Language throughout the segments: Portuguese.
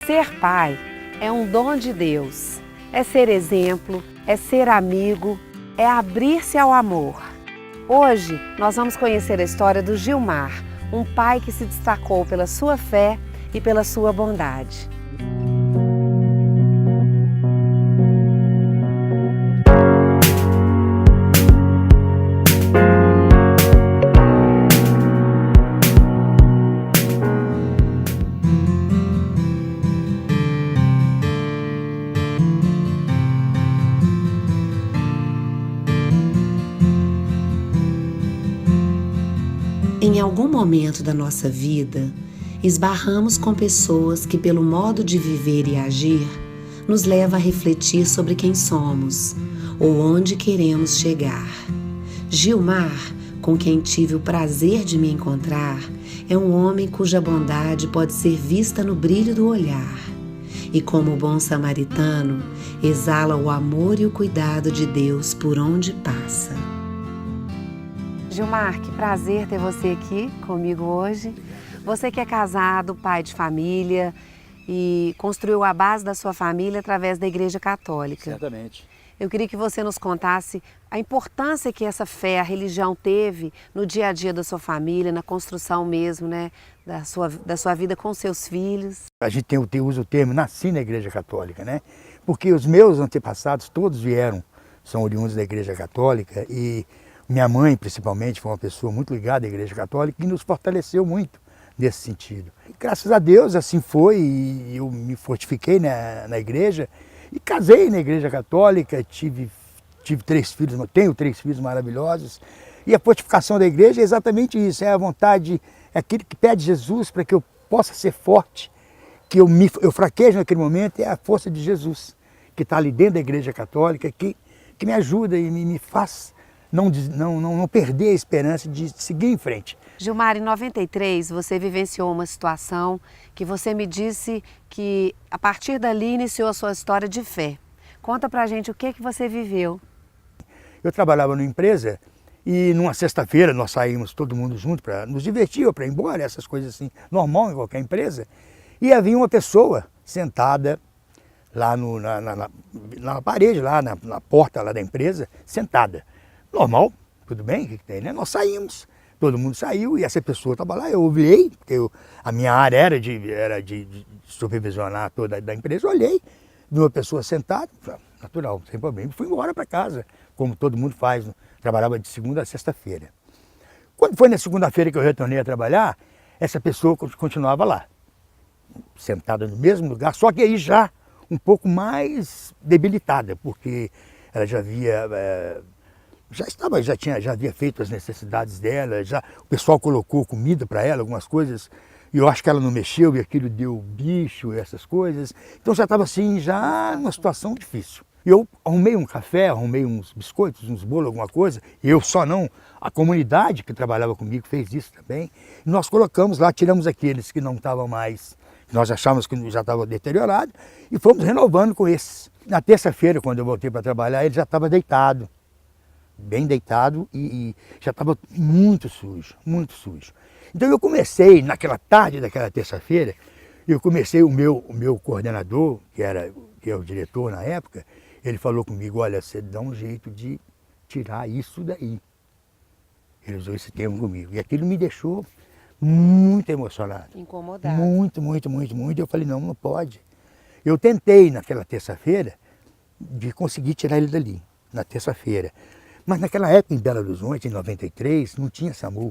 Ser pai é um dom de Deus, é ser exemplo, é ser amigo, é abrir-se ao amor. Hoje nós vamos conhecer a história do Gilmar, um pai que se destacou pela sua fé e pela sua bondade. Em algum momento da nossa vida, esbarramos com pessoas que, pelo modo de viver e agir, nos leva a refletir sobre quem somos ou onde queremos chegar. Gilmar, com quem tive o prazer de me encontrar, é um homem cuja bondade pode ser vista no brilho do olhar e, como bom samaritano, exala o amor e o cuidado de Deus por onde passa. Gilmar, que prazer ter você aqui comigo hoje. Você que é casado, pai de família e construiu a base da sua família através da Igreja Católica. Certamente. Eu queria que você nos contasse a importância que essa fé, a religião teve no dia a dia da sua família, na construção mesmo, né, da sua vida com seus filhos. A gente usa o termo nasci na Igreja Católica, né? Porque os meus antepassados todos são oriundos da Igreja Católica e minha mãe, principalmente, foi uma pessoa muito ligada à Igreja Católica e nos fortaleceu muito nesse sentido. E, graças a Deus, assim foi, e eu me fortifiquei na igreja e casei na Igreja Católica, tive 3 filhos, tenho 3 filhos maravilhosos. E a fortificação da igreja é exatamente isso, é a vontade, é aquilo que pede Jesus para que eu possa ser forte, que eu fraquejo naquele momento, é a força de Jesus, que está ali dentro da Igreja Católica, que me ajuda e me faz não perder a esperança de seguir em frente. Gilmar, em 93 você vivenciou uma situação que você me disse que a partir dali iniciou a sua história de fé. Conta pra gente o que você viveu. Eu trabalhava numa empresa e numa sexta-feira nós saímos todo mundo junto para nos divertir ou para ir embora, essas coisas assim, normal em qualquer empresa. E havia uma pessoa sentada lá na parede, lá na porta lá da empresa, sentada. Normal, tudo bem, o que tem, né? Nós saímos, todo mundo saiu e essa pessoa estava lá, eu olhei, porque a minha área era de supervisionar toda a empresa, eu olhei, vi uma pessoa sentada, natural, sem problema, fui embora para casa, como todo mundo faz, trabalhava de segunda a sexta-feira. Quando foi na segunda-feira que eu retornei a trabalhar, essa pessoa continuava lá, sentada no mesmo lugar, só que aí já um pouco mais debilitada, porque ela já havia feito as necessidades dela, o pessoal colocou comida para ela, algumas coisas, e eu acho que ela não mexeu e aquilo deu bicho, essas coisas. Então já estava assim, já numa situação difícil. Eu arrumei um café, arrumei uns biscoitos, uns bolos, alguma coisa, eu só não, a comunidade que trabalhava comigo fez isso também, e nós colocamos lá, tiramos aqueles que não estavam mais, nós achávamos que já estava deteriorado, e fomos renovando com esses. Na terça-feira, quando eu voltei para trabalhar, ele já estava deitado, bem deitado e já estava muito sujo, muito sujo. Então eu comecei, naquela tarde daquela terça-feira, o meu coordenador, que é o diretor na época, ele falou comigo, olha, você dá um jeito de tirar isso daí. Ele usou esse termo comigo. E aquilo me deixou muito emocionado. Incomodado. Muito, muito, muito, muito. Eu falei, não pode. Eu tentei naquela terça-feira de conseguir tirar ele dali, na terça-feira. Mas naquela época, em Belo Horizonte, em 93, não tinha SAMU.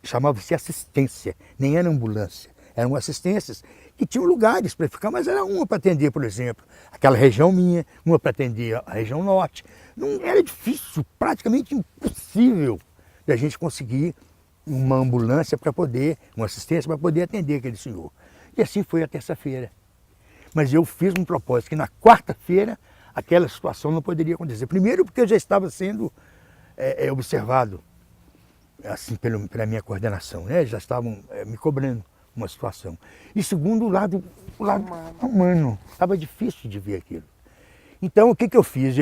Chamava-se assistência, nem era ambulância. Eram assistências que tinham lugares para ficar, mas era uma para atender, por exemplo, aquela região minha, uma para atender a região norte. Não era difícil, praticamente impossível da gente conseguir uma ambulância uma assistência para poder atender aquele senhor. E assim foi a terça-feira. Mas eu fiz um propósito que na quarta-feira aquela situação não poderia acontecer. Primeiro porque eu já estava sendo observado assim, pela minha coordenação, né? Já estavam me cobrando uma situação. E segundo, o lado humano. Estava difícil de ver aquilo. Então o que eu fiz?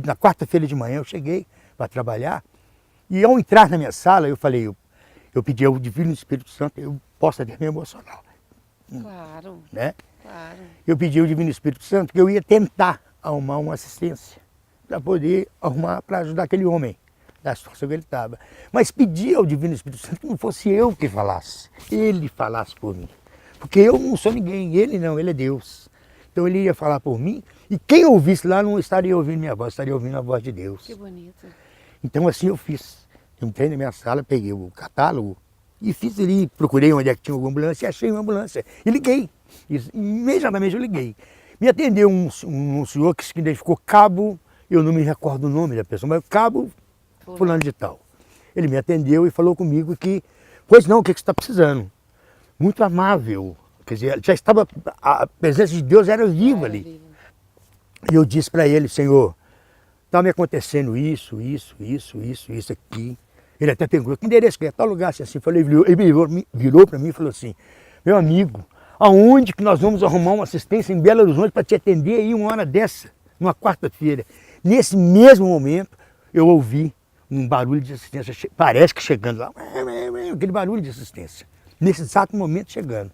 Na quarta-feira de manhã eu cheguei para trabalhar e ao entrar na minha sala eu falei, eu pedi ao Divino Espírito Santo, eu posso atender emocional. Claro, né? claro. Eu pedi ao Divino Espírito Santo que eu ia tentar arrumar uma assistência para poder arrumar, para ajudar aquele homem da situação que ele estava. Mas pedi ao Divino Espírito Santo que não fosse eu que falasse, ele falasse por mim. Porque eu não sou ninguém, ele não, ele é Deus. Então ele ia falar por mim e quem ouvisse lá não estaria ouvindo minha voz, estaria ouvindo a voz de Deus. Que bonito. Então assim eu fiz. Eu entrei na minha sala, peguei o catálogo e fiz ali, procurei onde é que tinha alguma ambulância e achei uma ambulância. E liguei. Imediatamente eu liguei. Me atendeu um senhor que se identificou Cabo, eu não me recordo o nome da pessoa, mas Cabo fulano de tal. Ele me atendeu e falou comigo que, pois não, o que você está precisando? Muito amável. Quer dizer, já estava, a presença de Deus era viva ali. E eu disse para ele, Senhor, está me acontecendo isso aqui. Ele até perguntou, que endereço que é? Tal lugar, assim. Ele virou para mim e falou assim, meu amigo, aonde que nós vamos arrumar uma assistência em Belo Horizonte para te atender aí uma hora dessa, numa quarta-feira? Nesse mesmo momento, eu ouvi um barulho de assistência, parece que chegando lá, aquele barulho de assistência, nesse exato momento chegando.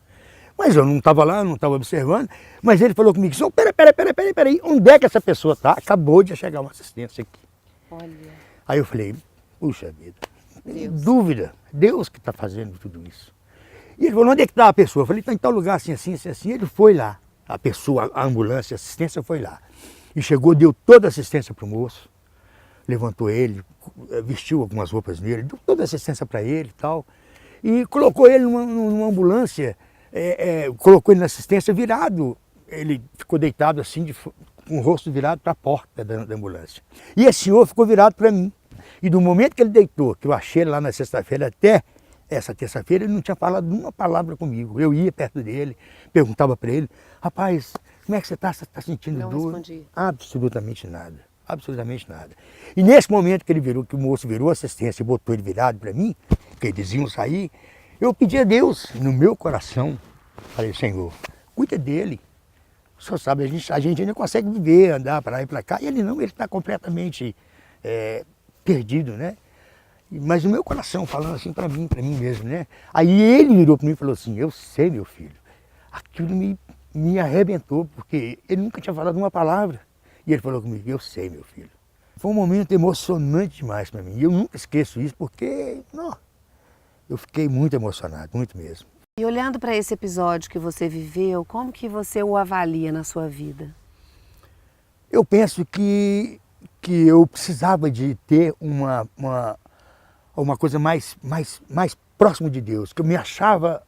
Mas eu não estava lá, não estava observando, mas ele falou comigo, senhor, peraí, onde é que essa pessoa está? Acabou de chegar uma assistência aqui. Olha. Aí eu falei, puxa vida, dúvida, Deus que está fazendo tudo isso. E ele falou, onde é que está a pessoa? Eu falei, está em tal lugar, assim. Ele foi lá, a pessoa, a ambulância, a assistência foi lá. E chegou, deu toda a assistência para o moço, levantou ele, vestiu algumas roupas nele, deu toda a assistência para ele e tal. E colocou ele numa ambulância, colocou ele na assistência virado. Ele ficou deitado assim, com o rosto virado para a porta da ambulância. E esse senhor ficou virado para mim. E do momento que ele deitou, que eu achei ele lá na sexta-feira até essa terça-feira, ele não tinha falado uma palavra comigo. Eu ia perto dele, perguntava para ele, rapaz, como é que você está? Você está sentindo dor? Não respondia. Absolutamente nada. Absolutamente nada. E nesse momento que ele virou, que o moço virou assistência e botou ele virado para mim, que eles iam sair, eu pedi a Deus, no meu coração, falei, Senhor, cuida dele. O senhor sabe, a gente ainda consegue viver, andar para lá e para cá, e ele não, ele está completamente perdido, né? Mas o meu coração falando assim para mim mesmo, né? Aí ele virou para mim e falou assim, eu sei, meu filho. Aquilo me arrebentou, porque ele nunca tinha falado uma palavra. E ele falou comigo, eu sei, meu filho. Foi um momento emocionante demais para mim. E eu nunca esqueço isso, porque eu fiquei muito emocionado, muito mesmo. E olhando para esse episódio que você viveu, como que você o avalia na sua vida? Eu penso que eu precisava de ter uma coisa mais próximo de Deus, que eu me achava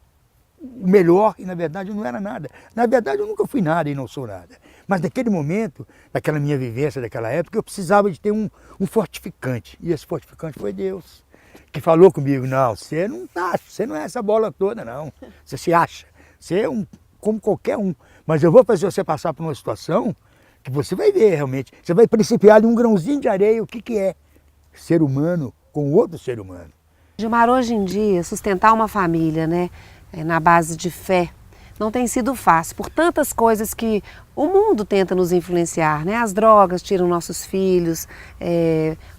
o melhor e na verdade eu não era nada. Na verdade eu nunca fui nada e não sou nada. Mas naquele momento, naquela minha vivência, daquela época, eu precisava de ter um fortificante. E esse fortificante foi Deus, que falou comigo, não, você não é essa bola toda não, você se acha, você é como qualquer um. Mas eu vou fazer você passar por uma situação que você vai ver realmente, você vai principiar de um grãozinho de areia o que é ser humano com outro ser humano. Gilmar, hoje em dia, sustentar uma família, né, na base de fé, não tem sido fácil, por tantas coisas que o mundo tenta nos influenciar, né? As drogas tiram nossos filhos,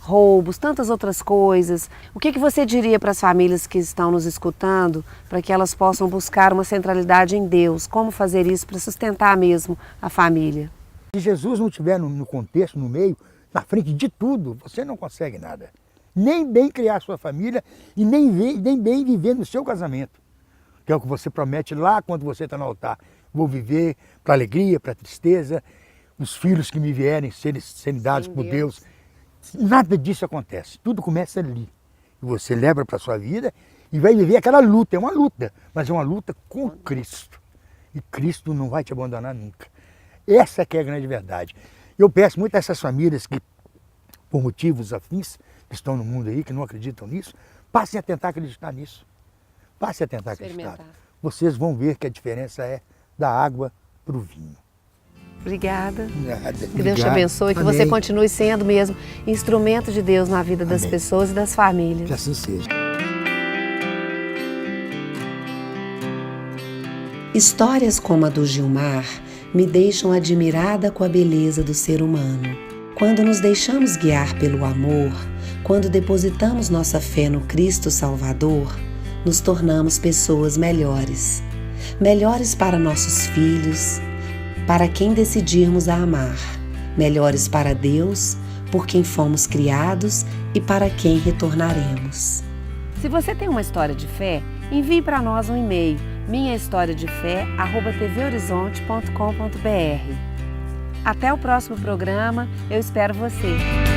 roubos, tantas outras coisas. O que você diria para as famílias que estão nos escutando, para que elas possam buscar uma centralidade em Deus? Como fazer isso para sustentar mesmo a família? Se Jesus não estiver no contexto, no meio, na frente de tudo, você não consegue nada. Nem bem criar sua família e nem bem viver no seu casamento. Que é o que você promete lá quando você está no altar. Vou viver para alegria, para tristeza, os filhos que me vierem serem dados por Deus. Nada disso acontece, tudo começa ali. E você leva para a sua vida e vai viver aquela luta, é uma luta, mas é uma luta com Cristo. E Cristo não vai te abandonar nunca. Essa que é a grande verdade. Eu peço muito a essas famílias que, por motivos afins, que estão no mundo aí, que não acreditam nisso, passem a tentar acreditar nisso. Passe a tentar acreditar. Vocês vão ver que a diferença é da água para o vinho. Obrigada. Nada. Que Deus te abençoe, que você continue sendo mesmo instrumento de Deus na vida das pessoas e das famílias. Que assim seja. Histórias como a do Gilmar me deixam admirada com a beleza do ser humano. Quando nos deixamos guiar pelo amor, quando depositamos nossa fé no Cristo Salvador, nos tornamos pessoas melhores. melhores para nossos filhos, para quem decidirmos a amar, melhores para Deus, por quem fomos criados e para quem retornaremos. Se você tem uma história de fé, envie para nós um e-mail, minhahistoriadefé@tvhorizonte.com.br. Até o próximo programa, eu espero você!